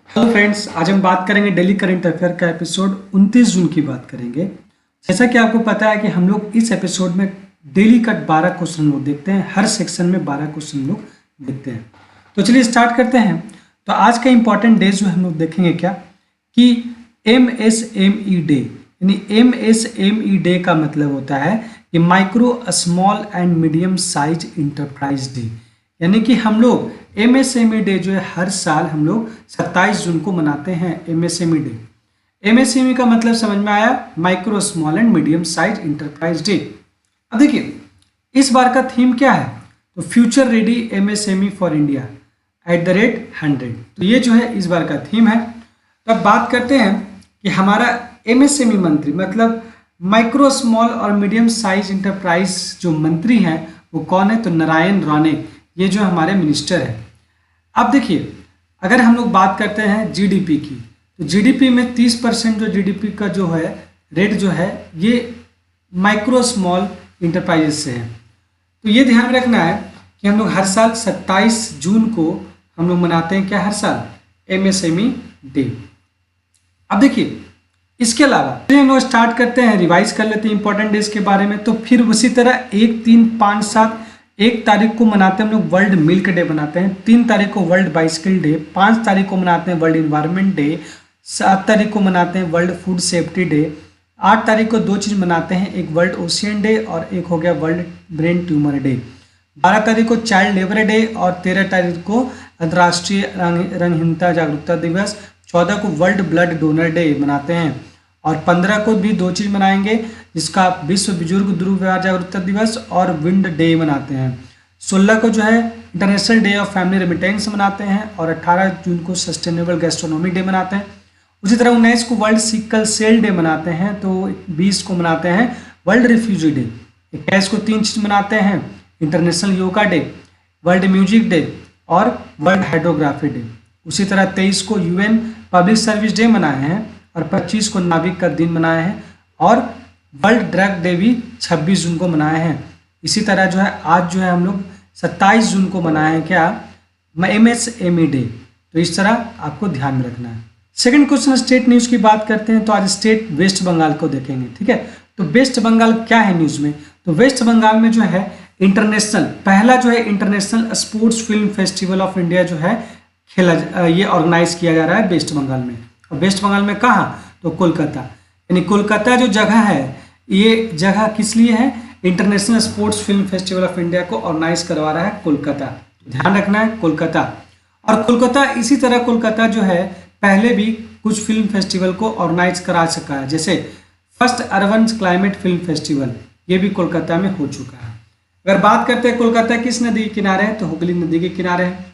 Hello friends, आज हम बात करेंगे डेली करंट अफेयर का एपिसोड 29 जून की बात करेंगे। जैसा कि आपको पता है कि हम लोग इस एपिसोड में डेली का 12 क्वेश्चन हम लोग देखते हैं। हर सेक्शन में 12 क्वेश्चन हम लोग देखते हैं। तो चलिए स्टार्ट करते हैं। तो आज का इंपॉर्टेंट डे जो हम लोग देखेंगे क्या कि MSME डे, यानी MSME डे का मतलब होता है कि micro small and medium size enterprise day. यानी कि हम लोग MSME डे जो है हर साल हम लोग 27 जून को मनाते हैं। MSME डे, MSME का मतलब समझ में आया, micro small and medium size enterprise day. अब देखिए इस बार का थीम क्या है, तो future ready MSME for India @100। तो ये जो है इस बार का थीम है। तो अब बात करते हैं कि हमारा MSME मंत्री मतलब माइक्रो स्मॉल और मीडियम साइज इंटरप्राइज जो मंत्री हैं वो कौन है, तो नारायण राणे, ये जो हमारे मिनिस्टर है। अब देखिए अगर हम लोग बात करते हैं जीडीपी की, तो जीडीपी में 30% जो जीडीपी का जो है रेट जो है ये माइक्रो स्मॉल इंटरप्राइजेस से है। तो ये ध्यान में रखना है कि हम लोग हर साल 27 जून को हम लोग मनाते हैं क्या, हर साल MSME डे। अब देखिए इसके अलावा हम लोग स्टार्ट करते हैं, रिवाइज कर लेते हैं इंपॉर्टेंट डेज के बारे में। तो फिर उसी तरह 1, 3, 5, 7, 1 तारीख को मनाते हैं हम लोग वर्ल्ड मिल्क डे मनाते हैं, 3 तारीख को वर्ल्ड बाइसिकल डे, 5 तारीख को मनाते हैं वर्ल्ड इन्वायरमेंट डे, 7 तारीख को मनाते हैं वर्ल्ड फूड सेफ्टी डे, 8 तारीख को 2 चीज़ मनाते हैं, एक वर्ल्ड ओशियन डे और एक हो गया वर्ल्ड ब्रेन ट्यूमर डे, 12 तारीख को चाइल्ड लेबर डे और 13 तारीख को अंतर्राष्ट्रीय रंगहीनता जागरूकता दिवस, 14 को वर्ल्ड ब्लड डोनर डे मनाते हैं और 15 को भी 2 चीज़ मनाएंगे जिसका विश्व बुजुर्ग दुर्व्यवहार जागरूकता दिवस और विंड डे मनाते हैं। 16 को जो है international day of family remittance मनाते हैं और 18 जून को सस्टेनेबल गैस्ट्रोनॉमी डे मनाते हैं। उसी तरह 19 को वर्ल्ड सिकल सेल डे मनाते हैं, तो 20 को मनाते हैं वर्ल्ड रिफ्यूजी डे, 21 को 3 चीज़ मनाते हैं, international yoga day, world music day और वर्ल्ड हाइड्रोग्राफी डे। उसी तरह 23 को UN पब्लिक सर्विस डे मनाए हैं और 25 को नाविक का दिन मनाए हैं और वर्ल्ड ड्रग डे भी 26 जून को मनाए हैं। इसी तरह जो है आज जो है हम लोग 27 जून को मनाए हैं क्या, MSME डे। तो इस तरह आपको ध्यान में रखना है। सेकंड क्वेश्चन स्टेट न्यूज़ की बात करते हैं। तो आज स्टेट वेस्ट बंगाल को देखेंगे, ठीक है। तो वेस्ट बंगाल क्या है न्यूज़ में, तो वेस्ट बंगाल में जो है इंटरनेशनल पहला जो है international sports film festival of India जो है ये ऑर्गेनाइज किया जा रहा है वेस्ट बंगाल में। और वेस्ट बंगाल में कहाँ, तो कोलकाता, यानी कोलकाता जो जगह है ये जगह किस लिए है, international sports film festival of India को ऑर्गेनाइज करवा रहा है कोलकाता। ध्यान रखना है कोलकाता। और कोलकाता इसी तरह कोलकाता जो है पहले भी कुछ फिल्म फेस्टिवल को ऑर्गेनाइज करा सका है, जैसे first urban climate film festival ये भी कोलकाता में हो चुका है। अगर बात करते हैं कोलकाता किस नदी के किनारे है, तो हुगली नदी के किनारे है।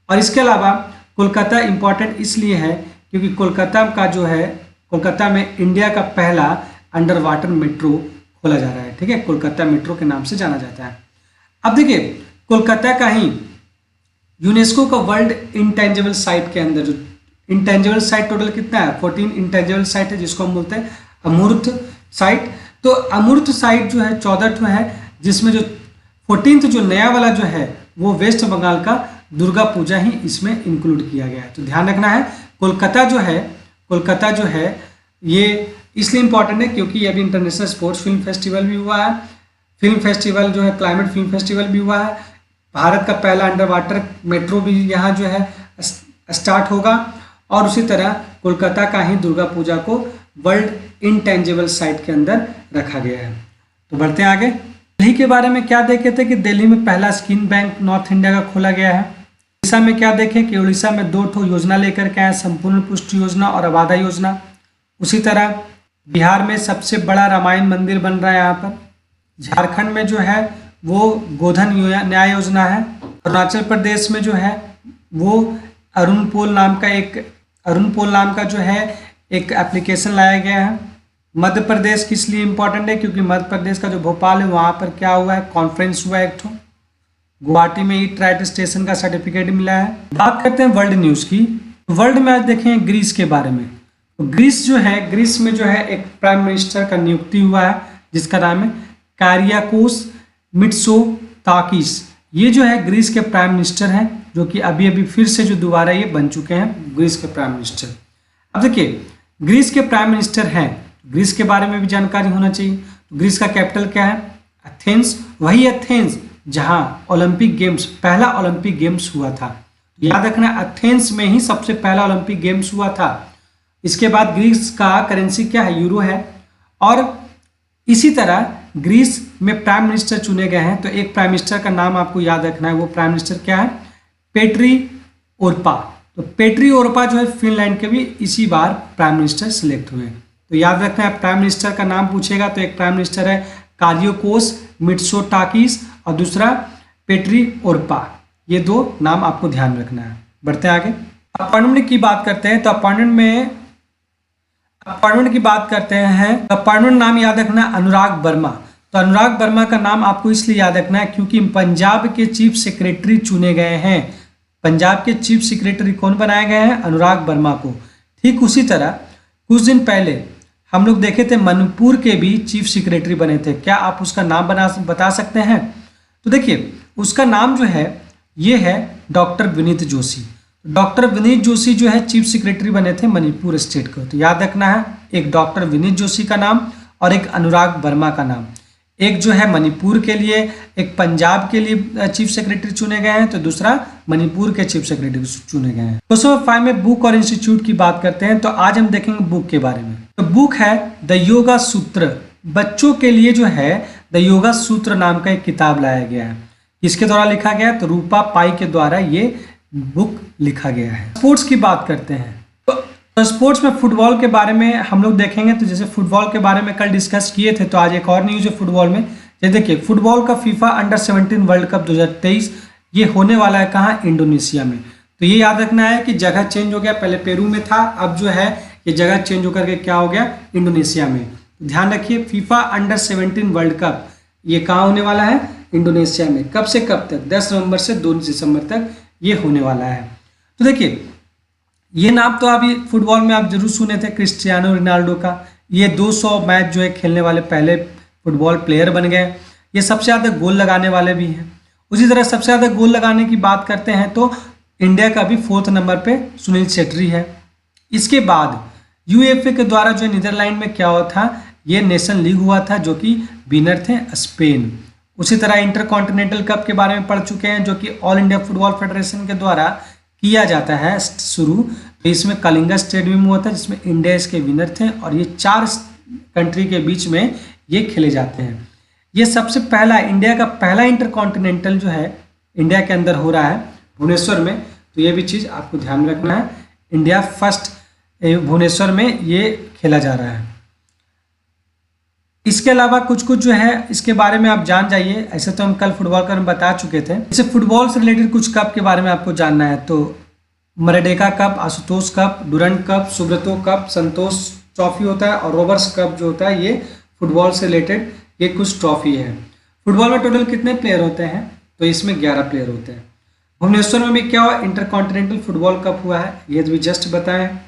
और इसके अलावा कोलकाता इंपॉर्टेंट इसलिए है क्योंकि कोलकाता का जो है कोलकाता में इंडिया का पहला अंडर वाटर मेट्रो खोला जा रहा है, ठीक है, कोलकाता मेट्रो के नाम से जाना जाता है। अब देखिए कोलकाता का ही यूनेस्को का वर्ल्ड इंटेंजिबल साइट के अंदर जो इंटेंजिबल साइट टोटल कितना है, 14 इंटेंजिबल साइट है जिसको हम बोलते हैं अमूर्त साइट। तो अमूर्त साइट जो है 14 है, जिसमें जो 14th जो नया वाला जो है वो वेस्ट बंगाल का दुर्गा पूजा ही इसमें इंक्लूड किया गया है। तो ध्यान रखना है कोलकाता जो है ये इसलिए इंपॉर्टेंट है क्योंकि अभी इंटरनेशनल स्पोर्ट्स फिल्म फेस्टिवल भी हुआ है, फिल्म फेस्टिवल जो है क्लाइमेट फिल्म फेस्टिवल भी हुआ है, भारत का पहला अंडर वाटर मेट्रो भी यहाँ जो है स्टार्ट होगा और उसी तरह कोलकाता का ही दुर्गा पूजा को वर्ल्ड इंटेंजिबल साइट के अंदर रखा गया है। तो बढ़ते हैं आगे। दिल्ली के बारे में क्या देखे थे कि दिल्ली में पहला स्किन बैंक नॉर्थ इंडिया का खोला गया है। उड़ीसा में क्या देखें कि उड़ीसा में 2 योजना लेकर के आए, संपूर्ण पुष्टि योजना और आबादा योजना। उसी तरह बिहार में सबसे बड़ा रामायण मंदिर बन रहा है यहाँ पर। झारखंड में जो है वो गोधन न्याय योजना है। अरुणाचल प्रदेश में जो है वो अरुण पोल नाम का जो है एक एप्लीकेशन लाया गया है। मध्य प्रदेश किस लिए इम्पोर्टेंट है, क्योंकि मध्य प्रदेश का जो भोपाल है वहाँ पर क्या हुआ है, कॉन्फ्रेंस हुआ है एक ठो। गुवाहाटी में ईट स्टेशन का सर्टिफिकेट मिला है। बात करते हैं वर्ल्ड न्यूज़ की। वर्ल्ड में आज देखें ग्रीस के बारे में। तो ग्रीस में जो है एक प्राइम मिनिस्टर का नियुक्ति हुआ है जिसका नाम है कारियाकोस मिट्सोताकिस। ये जो है ग्रीस के प्राइम मिनिस्टर हैं, जो कि अभी अभी फिर से जो दोबारा ये बन चुके हैं ग्रीस के प्राइम मिनिस्टर। अब देखिए ग्रीस के प्राइम मिनिस्टर हैं, ग्रीस के बारे में भी जानकारी होना चाहिए। तो ग्रीस का कैपिटल क्या है? एथेंस। वही एथेंस जहां ओलंपिक गेम्स, पहला ओलंपिक गेम्स हुआ था। याद रखना एथेंस में ही सबसे पहला ओलंपिक गेम्स हुआ था। इसके बाद ग्रीस का करेंसी क्या है? यूरो है। और इसी तरह ग्रीस में प्राइम मिनिस्टर चुने गए हैं, तो एक प्राइम मिनिस्टर का नाम आपको याद रखना है। वो प्राइम मिनिस्टर क्या है? पेट्री ओरपा। तो पेट्री ओरपा जो है फिनलैंड के भी इसी बार प्राइम मिनिस्टर सिलेक्ट हुए हैं। तो याद रखना है, प्राइम मिनिस्टर का नाम पूछेगा तो एक प्राइम मिनिस्टर है कारियोकोस मिट्सोटाकिस और दूसरा पेट्री ओरपा। ये दो नाम आपको ध्यान रखना है। बढ़ते हैं आगे। अपॉइंटमेंट की बात करते हैं। तो अपॉइंटमेंट की बात करते हैं। अपॉइंटमेंट नाम याद रखना अनुराग वर्मा। तो अनुराग वर्मा का नाम आपको इसलिए याद रखना है क्योंकि पंजाब के चीफ सेक्रेटरी चुने गए हैं। पंजाब के चीफ सेक्रेटरी कौन बनाए गए हैं? अनुराग वर्मा को। ठीक उसी तरह कुछ दिन पहले हम लोग देखे थे मणिपुर के भी चीफ सेक्रेटरी बने थे। क्या आप उसका नाम बता सकते हैं? तो देखिए उसका नाम जो है ये है डॉक्टर विनीत जोशी। डॉक्टर विनीत जोशी जो है चीफ सेक्रेटरी बने थे मणिपुर स्टेट को। तो याद रखना है, एक डॉक्टर विनीत जोशी का नाम और एक अनुराग वर्मा का नाम। एक जो है मणिपुर के लिए, एक पंजाब के लिए चीफ सेक्रेटरी चुने गए हैं, तो दूसरा मणिपुर के चीफ सेक्रेटरी चुने गए हैं। क्वेश्चन नंबर 5 में बुक और इंस्टीट्यूट की बात करते हैं। तो आज हम देखेंगे बुक के बारे में। तो बुक है द योगा सूत्र। बच्चों के लिए जो है द योगा सूत्र नाम का एक किताब लाया गया है। किसके द्वारा लिखा गया? तो रूपा पाई के द्वारा ये बुक लिखा गया है। स्पोर्ट्स की बात करते हैं। तो स्पोर्ट्स में फुटबॉल के बारे में हम लोग देखेंगे। तो जैसे फुटबॉल के बारे में कल डिस्कस किए थे, तो आज एक और न्यूज़ है फुटबॉल में। जैसे देखिए फुटबॉल का फीफा अंडर 17 वर्ल्ड कप 2023 ये होने वाला है कहाँ? इंडोनेशिया में। तो ये याद रखना है कि जगह चेंज हो गया, पहले पेरू में था, अब जो है ये जगह चेंज होकर के क्या हो गया? इंडोनेशिया में। तो ध्यान रखिए फीफा अंडर 17 वर्ल्ड कप ये कहाँ होने वाला है? इंडोनेशिया में। कब से कब तक? 10 नवंबर से 2 दिसंबर तक ये होने वाला है। तो देखिए ये नाम तो अभी फुटबॉल में आप जरूर सुने थे, क्रिस्टियानो रोनाल्डो का। ये 200 मैच जो है खेलने वाले पहले फुटबॉल प्लेयर बन गए। ये सबसे ज़्यादा गोल लगाने वाले भी हैं। उसी तरह सबसे ज़्यादा गोल लगाने की बात करते हैं तो इंडिया का भी 4th नंबर पे सुनील छेत्री है। इसके बाद यूएफए के द्वारा जो नीदरलैंड में क्या हुआ था? ये नेशन लीग हुआ था, जो कि विनर थे स्पेन। उसी तरह इंटरकॉन्टिनेंटल कप के बारे में पढ़ चुके हैं, जो कि ऑल इंडिया फुटबॉल फेडरेशन के द्वारा किया जाता है शुरू। तो इसमें कलिंगा स्टेडियम हुआ था, जिसमें इंडिया इसके विनर थे, और ये 4 कंट्री के बीच में ये खेले जाते हैं। ये सबसे पहला इंडिया का पहला इंटरकॉन्टिनेंटल जो है इंडिया के अंदर हो रहा है भुवनेश्वर में। तो ये भी चीज़ आपको ध्यान रखना है। इंडिया फर्स्ट भुवनेश्वर में ये खेला जा रहा है। इसके अलावा कुछ कुछ जो है इसके बारे में आप जान जाइए। ऐसे तो हम कल फुटबॉल का बता चुके थे। जैसे फुटबॉल से रिलेटेड कुछ कप के बारे में आपको जानना है तो Merdeka cup, Ashutosh cup, Durand cup, Subroto cup, Santosh trophy होता है, और रोबर्ट्स कप जो होता है ये फुटबॉल से रिलेटेड ये कुछ ट्रॉफी है। फुटबॉल में टोटल कितने प्लेयर होते हैं? तो इसमें 11 प्लेयर होते हैं। भुवनेश्वर में भी क्या हुआ? इंटरकॉन्टिनेंटल फुटबॉल कप हुआ है, ये भी जस्ट बताएं।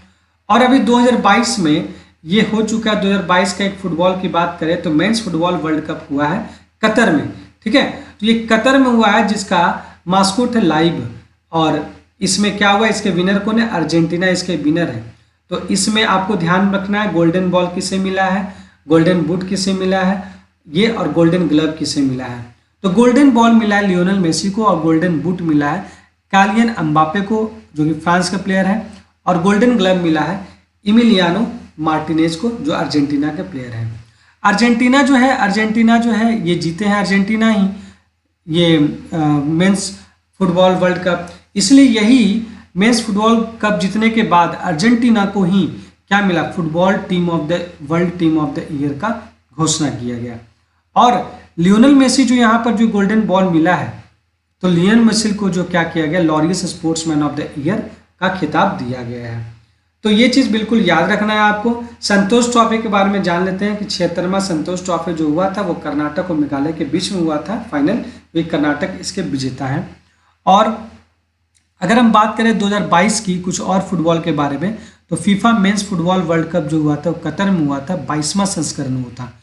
और अभी 2022 में ये हो चुका है। 2022 का एक फुटबॉल की बात करें तो मेंस फुटबॉल वर्ल्ड कप हुआ है कतर में। ठीक है, तो ये कतर में हुआ है, जिसका मास्कोट है लाइव। और इसमें क्या हुआ? इसके विनर कौन है? अर्जेंटीना इसके विनर है। तो इसमें आपको ध्यान रखना है गोल्डन बॉल किसे मिला है, गोल्डन बूट किसे मिला है ये, और गोल्डन ग्लव किसे मिला है। तो गोल्डन बॉल मिला है लियोनेल मेसी को, और गोल्डन बूट मिला है कालियन एम्बापे को, जो कि फ्रांस का प्लेयर है, और गोल्डन ग्लव मिला है इमिलियानो मार्टिनेज को, जो अर्जेंटीना के प्लेयर हैं। अर्जेंटीना जो है ये जीते हैं अर्जेंटीना ही ये मेंस फुटबॉल वर्ल्ड कप। इसलिए यही मेंस फुटबॉल कप जीतने के बाद अर्जेंटीना को ही क्या मिला? Football team of the world team of the year का घोषणा किया गया। और लियोनेल मेसी जो यहाँ पर जो गोल्डन बॉल मिला है, तो लियोनेल मेसी को जो क्या किया गया? Laureus sportsman of the year का खिताब दिया गया है। तो ये चीज़ बिल्कुल याद रखना है आपको। संतोष ट्रॉफी के बारे में जान लेते हैं कि 76वां संतोष ट्रॉफी जो हुआ था वो कर्नाटक और मेघालय के बीच में हुआ था फाइनल। ये कर्नाटक इसके विजेता हैं। और अगर हम बात करें 2022 की कुछ और फुटबॉल के बारे में, तो FIFA mains football world cup जो हुआ था वो कतर में हुआ था, 22वां संस्करण हुआ था।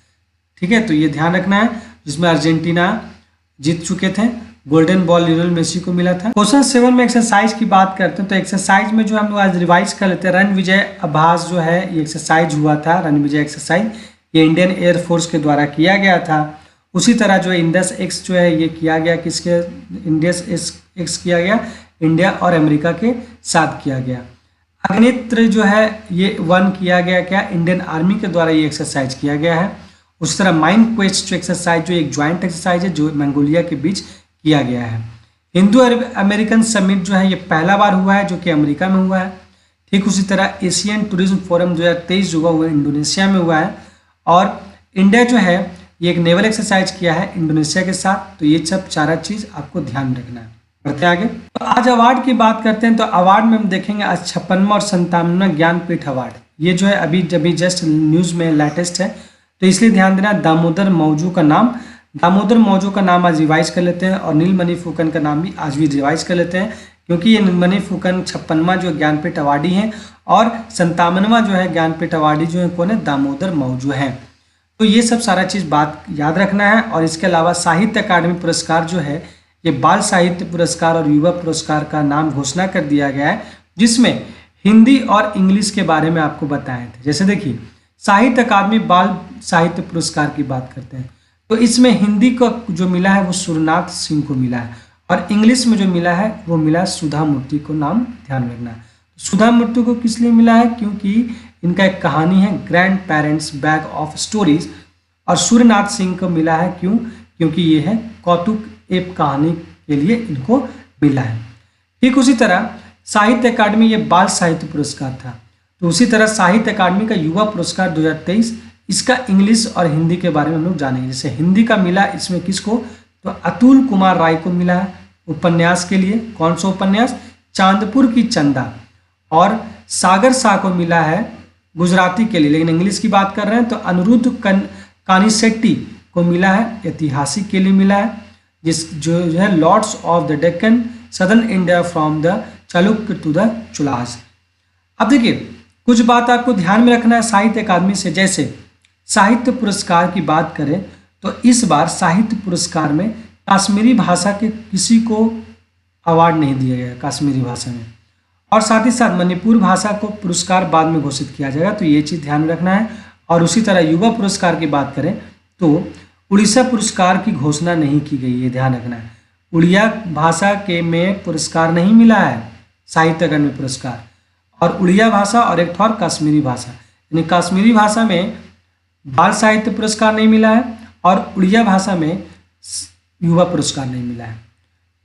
ठीक है, तो ये ध्यान रखना है, जिसमें अर्जेंटीना जीत चुके थे गोल्डन बॉल लियोनेल मेसी को मिला था। क्वेश्चन 7 में एक्सरसाइज की बात करते हैं तो एक्सरसाइज में जो हम लोग आज रिवाइज कर लेते हैं, रन विजय अभ्यास जो है ये एक्सरसाइज हुआ था। रन विजय एक्सरसाइज ये इंडियन एयरफोर्स के द्वारा किया गया था। उसी तरह जो इंडस एक्स जो है ये किया गया किसके, इंडस एक्स किया गया इंडिया और अमेरिका के साथ किया गया। अग्नित्र जो है ये 1 किया गया क्या, इंडियन आर्मी के द्वारा ये एक्सरसाइज किया गया है। उस तरह माइंड क्वेस्ट जो एक्सरसाइज जो एक ज्वाइंट एक्सरसाइज है जो मंगोलिया के बीच किया गया है। हिंदू अमेरिकन समिट जो है ये पहला बार हुआ है जो कि अमेरिका में हुआ है। ठीक उसी तरह एशियन टूरिज्म फोरम 2023 जो हुआ वो इंडोनेशिया में हुआ है। और इंडिया जो है ये एक नेवल एक्सरसाइज किया है इंडोनेशिया के साथ। तो ये सब सारा चीज़ आपको ध्यान में रखना है। बढ़ते आगे, तो आज अवार्ड की बात करते हैं। तो अवार्ड में हम देखेंगे आज 56वां और 57वां ज्ञानपीठ अवार्ड, ये जो है अभी जस्ट न्यूज़ में लेटेस्ट है, तो इसलिए ध्यान देना। दामोदर मौजू का नाम आज रिवाइज कर लेते हैं और नीलमणि फुकन का नाम भी आज भी रिवाइज कर लेते हैं, क्योंकि ये नीलमणि फुकन 56वां जो ज्ञानपीठ अवार्डी हैं और 57वां जो है ज्ञानपीठ अवार्डी जो है कौन है, दामोदर मौजू हैं। तो ये सब सारा चीज़ बात याद रखना है। और इसके अलावा साहित्य अकादमी पुरस्कार जो है ये बाल साहित्य पुरस्कार और युवा पुरस्कार का नाम घोषणा कर दिया गया है, जिसमें हिंदी और इंग्लिश के बारे में आपको बताए थे। जैसे देखिए साहित्य अकादमी बाल साहित्य पुरस्कार की बात करते हैं तो इसमें हिंदी को जो मिला है वो सुरनाथ सिंह को मिला है और इंग्लिश में जो मिला है वो मिला सुधा मूर्ति को। नाम ध्यान रखना है। सुधा मूर्ति को किस लिए मिला है, क्योंकि इनका एक कहानी है grand parents bag of stories. और सूर्यनाथ सिंह को मिला है क्योंकि ये है कौतुक एक कहानी के लिए इनको मिला है। ठीक उसी तरह साहित्य अकादमी ये बाल साहित्य पुरस्कार था, तो उसी तरह साहित्य अकादमी का युवा पुरस्कार 2023 इसका इंग्लिश और हिंदी के बारे में हम लोग जानेंगे। जैसे हिंदी का मिला इसमें किसको, तो अतुल कुमार राय को मिला है उपन्यास के लिए। कौन सा उपन्यास, चांदपुर की चंदा। और सागर शाह को मिला है गुजराती के लिए, लेकिन इंग्लिश की बात कर रहे हैं तो अनिरुद्ध कानीसेट्टी को मिला है ऐतिहासिक के लिए मिला है, जो है lords of the Deccan southern India from the Chalukya to the Cholas. अब देखिए कुछ बात आपको ध्यान में रखना है साहित्य अकादमी से। जैसे साहित्य पुरस्कार की बात करें तो इस बार साहित्य पुरस्कार में कश्मीरी भाषा के किसी को अवार्ड नहीं दिया गया कश्मीरी भाषा में, और साथ ही साथ मणिपुर भाषा को पुरस्कार बाद में घोषित किया जाएगा, तो ये चीज़ ध्यान में रखना है। और उसी तरह युवा पुरस्कार की बात करें तो उड़ीसा पुरस्कार की घोषणा नहीं की गई, ये ध्यान रखना है। उड़िया भाषा के में पुरस्कार नहीं मिला है साहित्य अकादमी पुरस्कार, और उड़िया भाषा और एक और कश्मीरी भाषा, यानी कश्मीरी भाषा में बाल साहित्य पुरस्कार नहीं मिला है और उड़िया भाषा में युवा पुरस्कार नहीं मिला है।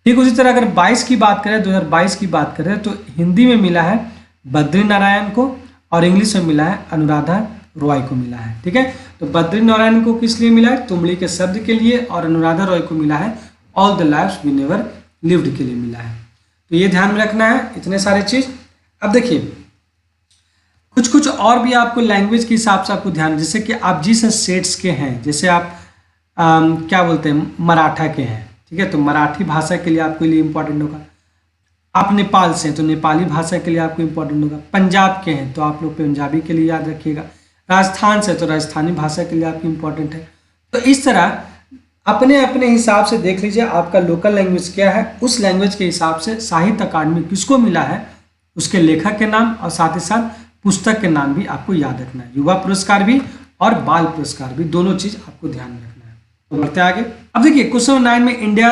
ठीक उसी तरह अगर 22 की बात करें 2022 की बात करें तो हिंदी में मिला है बद्री नारायण को और इंग्लिश में मिला है अनुराधा रॉय को मिला है। ठीक है, तो बद्री नारायण को किस लिए मिला है, तुमली के शब्द के लिए, और अनुराधा रॉय को मिला है all the lives we never lived के लिए मिला है। तो ये ध्यान में रखना है इतने सारे चीज। अब देखिए कुछ और भी आपको लैंग्वेज के हिसाब से आपको ध्यान, जैसे कि आप जिस स्टेट्स के हैं, जैसे आप क्या बोलते हैं मराठा के हैं, ठीक है, तो मराठी भाषा के लिए आपके लिए इम्पोर्टेंट होगा। आप नेपाल से हैं तो नेपाली भाषा के लिए आपको इम्पोर्टेंट होगा। पंजाब के हैं तो आप लोग पंजाबी के लिए याद रखिएगा। राजस्थान से तो राजस्थानी भाषा के लिए आपकी इम्पोर्टेंट है। तो इस तरह अपने अपने हिसाब से देख लीजिए आपका लोकल लैंग्वेज क्या है, उस लैंग्वेज के हिसाब से साहित्य अकादमी किसको मिला है, उसके लेखक के नाम और साथ ही साथ पुस्तक के नाम भी आपको याद रखना है। युवा पुरस्कार भी और बाल पुरस्कार भी, दोनों चीज आपको ध्यान में रखना है। तो बढ़ते आगे। अब देखिए क्वेश्चन 9 में इंडिया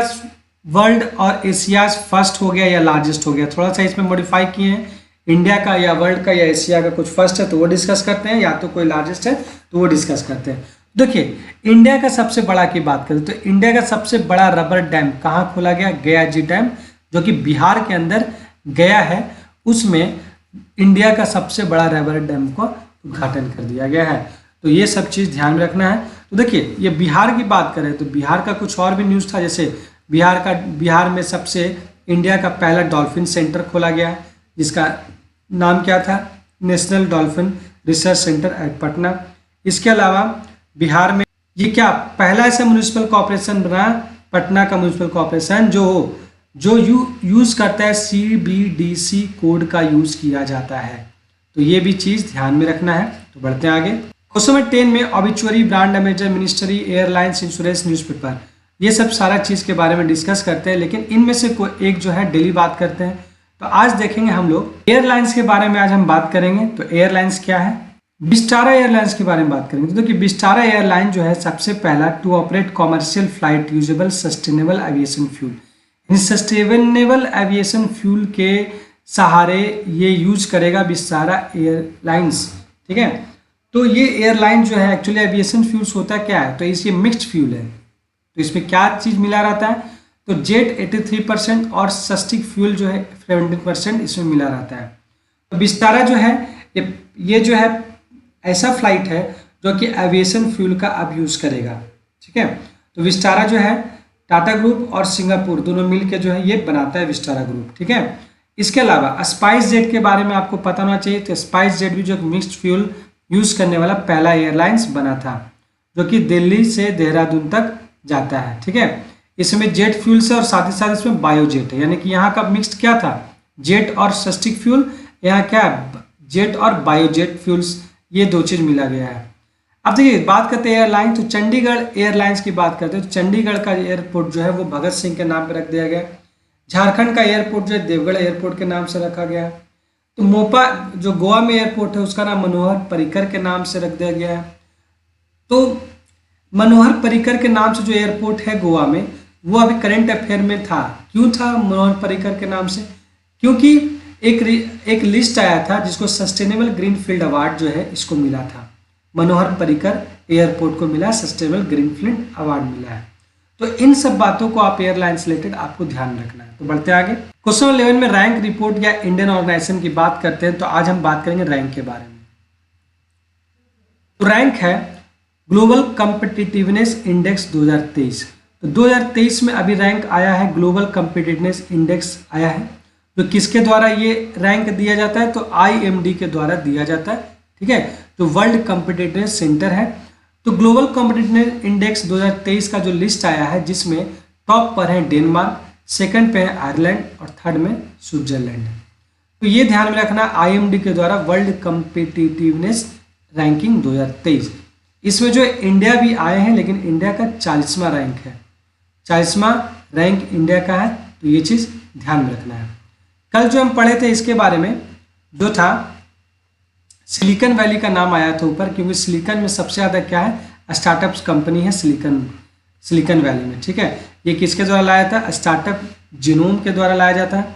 वर्ल्ड और एशियाज फर्स्ट हो गया या लार्जेस्ट हो गया, थोड़ा सा इसमें मॉडिफाई किए हैं। इंडिया का या वर्ल्ड का या एशिया का कुछ फर्स्ट है तो वो डिस्कस करते हैं, या तो कोई लार्जेस्ट है तो वो डिस्कस करते हैं। देखिए इंडिया का सबसे बड़ा की बात करें तो इंडिया का सबसे बड़ा रबर डैम कहाँ खोला गया, गया जी डैम, जो कि बिहार के अंदर गया है, उसमें इंडिया का सबसे बड़ा रबर डैम को उद्घाटन कर दिया गया है। तो ये सब चीज़ ध्यान में रखना है। तो देखिए ये बिहार की बात करें तो बिहार का कुछ और भी न्यूज़ था, जैसे बिहार में सबसे इंडिया का पहला डॉल्फिन सेंटर खोला गया है, जिसका नाम क्या था, national dolphin research centre at Patna. इसके अलावा बिहार में ये क्या पहला ऐसा म्यूनिसिपल कॉर्पोरेशन बना, पटना का म्यूनिसिपल कॉर्पोरेशन जो यूज़ करता है CBDC कोड का यूज़ किया जाता है। तो ये भी चीज़ ध्यान में रखना है। तो बढ़ते हैं आगे। क्वेश्चन नंबर 10 में obituary brand ambassador ministry airlines insurance newspaper, ये सब सारा चीज़ के बारे में डिस्कस करते हैं, लेकिन इनमें से कोई एक जो है डेली बात करते हैं। तो आज देखेंगे हम लोग एयरलाइंस के बारे में, आज हम बात करेंगे। तो एयरलाइंस क्या है, विस्टारा एयरलाइंस के बारे में बात करेंगे। तो देखिए विस्टारा एयरलाइन जो है सबसे पहला to operate commercial flight usable sustainable aviation fuel, इन सस्टेनेबल एविएशन फ्यूल के सहारे ये यूज करेगा विस्टारा एयरलाइंस। ठीक है, तो ये एयरलाइन जो है एक्चुअली एविएशन फ्यूल्स होता क्या है, तो इसकी मिक्स्ड फ्यूल है। तो इसमें क्या चीज़ मिला रहता है, तो जेट 83% और सस्टिक फ्यूल जो है 17% इसमें मिला रहता है। तो विस्तारा जो है ये जो है ऐसा फ्लाइट है जो कि एविएशन फ्यूल का अब यूज़ करेगा। ठीक है, तो विस्तारा जो है टाटा ग्रुप और सिंगापुर दोनों मिल के जो है ये बनाता है विस्तारा ग्रुप। ठीक है, इसके अलावा स्पाइस जेट के बारे में आपको पता होना चाहिए। तो स्पाइस जेट भी जो मिक्स्ड फ्यूल यूज़ करने वाला पहला एयरलाइंस बना था, जो कि दिल्ली से देहरादून तक जाता है। ठीक है, इसमें जेट फ्यूल से और साथ ही साथ इसमें बायोजेट है, यानी कि यहाँ का मिक्स्ड क्या था, जेट और सस्टिक फ्यूल, यहाँ क्या जेट और बायोजेट फ्यूल्स, ये दो चीज़ मिला गया है। अब देखिए बात करते हैं एयरलाइन, तो चंडीगढ़ एयरलाइंस की बात करते हैं। तो चंडीगढ़ का एयरपोर्ट जो है वो भगत सिंह के नाम पर रख दिया गया। झारखंड का एयरपोर्ट जो है देवगढ़ एयरपोर्ट के नाम से रखा गया। तो मोपा जो गोवा में एयरपोर्ट है उसका नाम मनोहर पर्रिकर के नाम से रख दिया गया है। तो मनोहर पर्रिकर के नाम से जो एयरपोर्ट है गोवा में, वो अभी करंट अफेयर में था। क्यों था मनोहर पर्रिकर के नाम से, क्योंकि एक लिस्ट आया था जिसको सस्टेनेबल ग्रीन फील्ड अवार्ड जो है इसको मिला था। मनोहर पर्रिकर एयरपोर्ट को मिला सस्टेनेबल ग्रीन फील्ड अवार्ड मिला है। तो इन सब बातों को आप एयरलाइन से रिलेटेड आपको ध्यान रखना है। तो बढ़ते आगे, क्वेश्चन 11 में रैंक रिपोर्ट या इंडियन ऑर्गेनाइजेशन की बात करते हैं। तो आज हम बात करेंगे रैंक के बारे में। तो रैंक है ग्लोबल कम्पिटिटिवनेस इंडेक्स 2023। तो 2023 में अभी रैंक आया है, ग्लोबल कम्पिटिटिवनेस इंडेक्स आया है। तो किसके द्वारा ये रैंक दिया जाता है, तो IMD के द्वारा दिया जाता है। ठीक है, तो वर्ल्ड कम्पिटिटिवनेस सेंटर है। तो ग्लोबल कॉम्पिटिटिवनेस इंडेक्स 2023 का जो लिस्ट आया है, जिसमें टॉप पर है डेनमार्क, सेकंड पे है आयरलैंड और थर्ड में स्विट्जरलैंड। तो ये ध्यान में रखना, IMD के द्वारा वर्ल्ड कम्पिटिटिवनेस रैंकिंग 2023। इसमें जो इंडिया भी आए हैं, लेकिन इंडिया का 40वां रैंक है, 40वां रैंक इंडिया का है। तो ये चीज़ ध्यान में रखना है। कल जो हम पढ़े थे इसके बारे में जो था, सिलिकॉन वैली का नाम आया था ऊपर, क्योंकि सिलिकॉन में सबसे ज़्यादा क्या है, स्टार्टअप्स कंपनी है सिलिकॉन वैली में। ठीक है, ये किसके द्वारा लाया था, स्टार्टअप जीनोम के द्वारा लाया जाता है।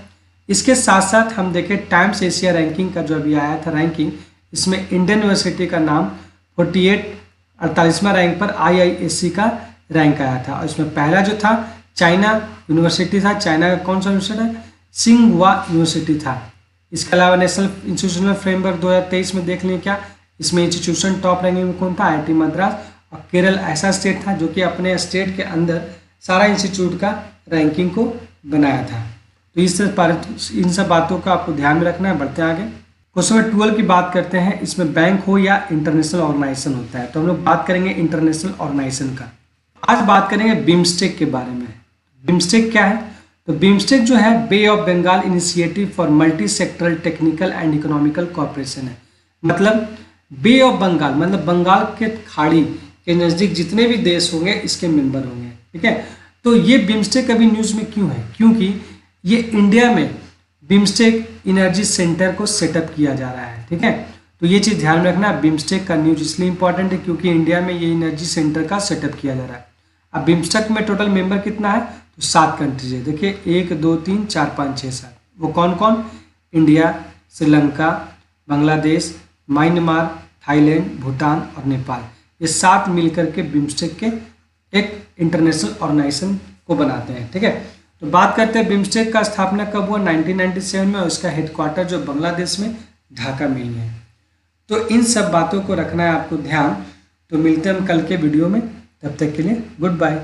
इसके साथ साथ हम देखें टाइम्स एशिया रैंकिंग का जो अभी आया था रैंकिंग, इसमें इंडियन यूनिवर्सिटी का नाम 48वां रैंक पर IISc का रैंक आया था। और इसमें पहला जो था चाइना यूनिवर्सिटी था। चाइना का कौन सा यूनिवर्सिटी है, सिंघुआ यूनिवर्सिटी था। इसके अलावा नेशनल इंस्टीट्यूशनल फ्रेमवर्क 2023 में देख लें क्या, इसमें इंस्टीट्यूशन टॉप रैंकिंग में कौन था, IIT मद्रास। और केरल ऐसा स्टेट था जो कि अपने स्टेट के अंदर सारा इंस्टीट्यूट का रैंकिंग को बनाया था। तो इन सब बातों का आपको ध्यान में रखना है। बढ़ते हैं आगे, क्वेश्चन नंबर 12 की बात करते हैं। इसमें बैंक हो या इंटरनेशनल ऑर्गेनाइजेशन होता है, तो हम लोग बात करेंगे इंटरनेशनल ऑर्गेनाइजेशन का। आज बात करेंगे बिम्स्टेक के बारे में। बिम्स्टेक क्या है, तो बिम्स्टेक जो है Bay of Bengal initiative for multi sectoral technical and economical corporation है। मतलब बे ऑफ बंगाल मतलब बंगाल के खाड़ी के नज़दीक जितने भी देश होंगे इसके मेंबर होंगे। ठीक है, तो ये बिम्स्टेक अभी न्यूज़ में क्यों है, क्योंकि ये इंडिया में बिम्स्टेक इनर्जी सेंटर को सेटअप किया जा रहा है। ठीक है, तो ये चीज़ ध्यान में रखना, बिम्स्टेक का न्यूज़ इसलिए इंपॉर्टेंट है क्योंकि इंडिया में ये इनर्जी सेंटर का सेटअप किया जा रहा है। अब बिम्स्टेक में टोटल मेंबर कितना है, तो 7 कंट्रीज है। देखिए 1 2 3 4 5 6 7। वो कौन कौन, India, Sri Lanka, Bangladesh, Myanmar, Thailand, Bhutan और नेपाल, ये 7 मिलकर के बिम्स्टेक के एक इंटरनेशनल ऑर्गेनाइजेशन को बनाते हैं। ठीक है, तो बात करते हैं बिम्स्टेक का स्थापना कब हुआ, 1997 में। और इसका हेडक्वार्टर जो बांग्लादेश में ढाका में ही है। तो इन सब बातों को रखना है आपको ध्यान। तो मिलते हैं हम कल के वीडियो में, तब तक के लिए गुड बाय।